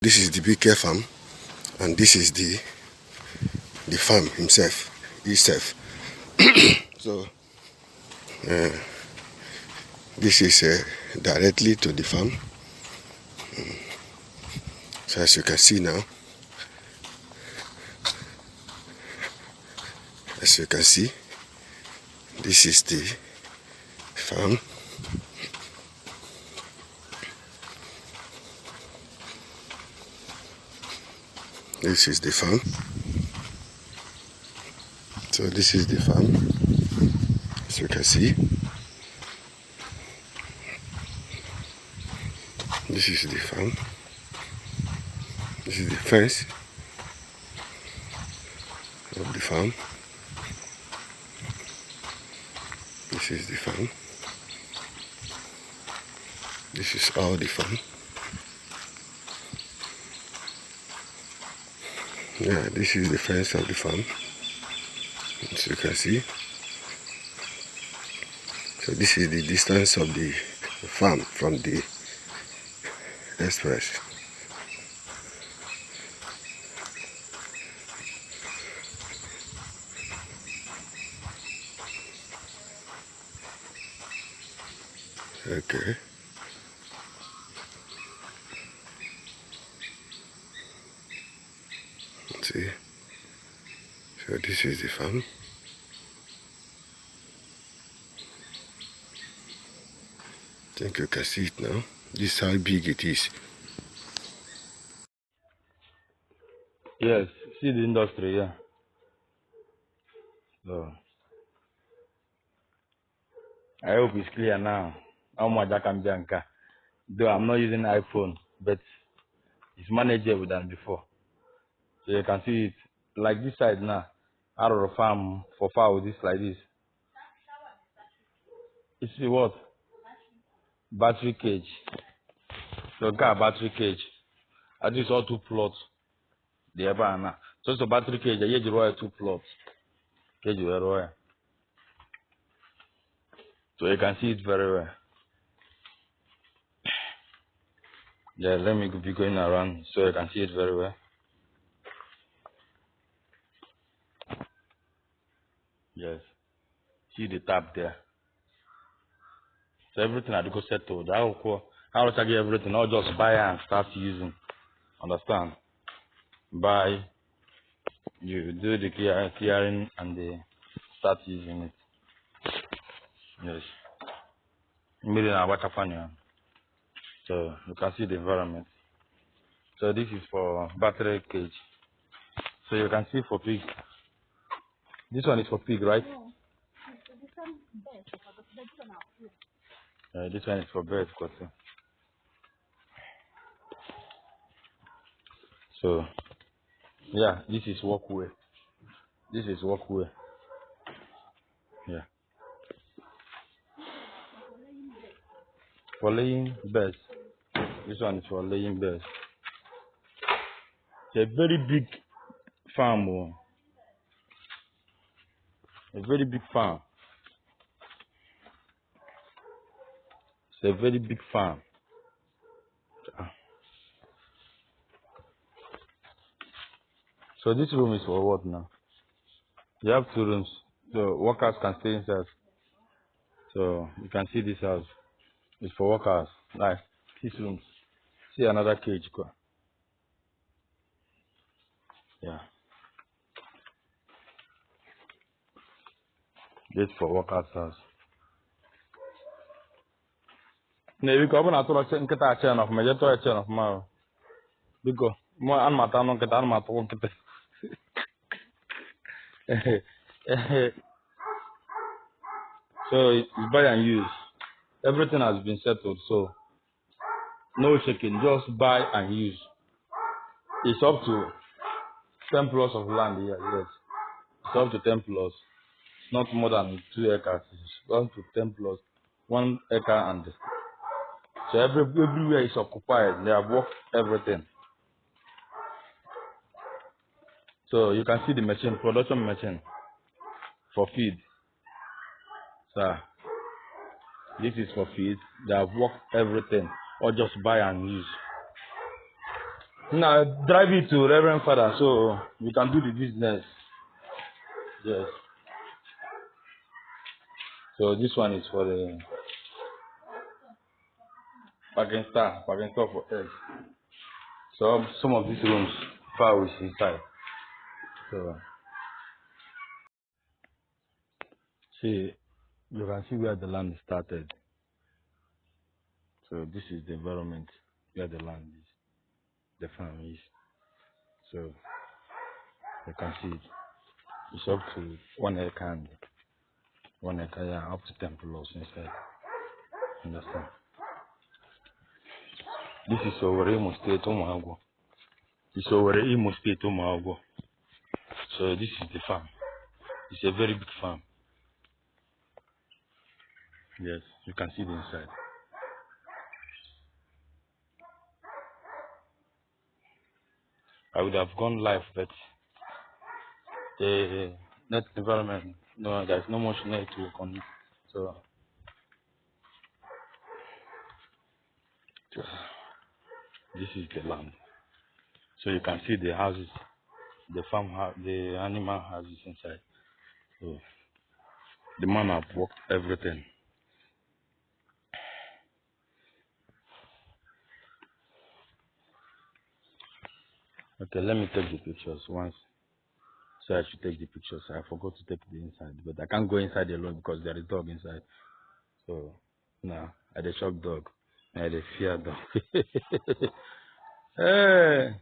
This is the big farm, and this is the farm itself. So this is directly to the farm. So as you can see now, this is the farm. This is the farm. So this is the farm, as you can see. This is the farm. This is the fence of the farm. This is the farm. This is all the farm. Yeah, this is the fence of the farm, as you can see. So this is the distance of the farm from the express. Okay. Let's see. So this is the farm. I think you can see it now. This is how big it is. Yes, see the industry, yeah. So I hope it's clear now. How much I can be anchor. Though I'm not using iPhone, but it's manageable than before. So you can see it like this side now. Out of the farm for fowl, this like this. You see what? Battery cage. So got battery cage. At least all 2 plots. The ever now. So it's a battery cage. I use the 2 plots. Cage royal. So you can see it very well. Yeah, let me be going around so you can see it very well. Yes. See the tap there. So everything I go settled. I will get everything, not just buy and start using. Understand? Buy, you do the clearing and they start using it. Yes. Immediately I watch a. So you can see the environment. So this is for battery cage. So you can see for pig. This one is for pig, right? This one is for bird. So yeah, this is walkway. This is walkway. Yeah. For laying birds. This one is for laying birds. It's a very big farm. Oh. A very big farm. It's a very big farm. So this room is for what now? You have 2 rooms. So workers can stay inside. So you can see this house. It's for workers. Nice. 6 rooms. See another cage. Yeah. This for workers house. Maybe come on to check kita chain of me. Just to chain of my. Because more an mata no kita an mata ko kita. So it's buy and use. Everything has been settled. So no shaking. Just buy and use. It's up to 10 plots of land here. Yes. It's up to 10 plots. Not more than 2 acres. It's up to 10 plots. 1 acre and so everywhere is occupied. They have worked everything. So you can see the machine, production machine for feed. So this is for feed. They have worked everything or just buy and use. Now drive it to Reverend Father so we can do the business. Yes. So this one is for the parking store for eggs. So some of these rooms far is inside. So see, you can see where the land started. So this is the environment where the land is, the farm is. So you can see it. It's up to 1 acre and 1 acre, yeah, up to 10 plots inside. Understand? This is Owerri Imo State, Umuagwo. It's Owerri Imo State, Umuagwo. So this is the farm. It's a very big farm. Yes, you can see the inside. I would have gone live, but the net environment, no, there's no much network on it. So this is the land. So you can see the houses, the farm, the animal houses inside. So the man have worked everything. Okay, let me take the pictures once. So I should take the pictures. I forgot to take the inside, but I can't go inside alone because there is dog inside. So now I dey shock dog. I dey fear dog. Hey.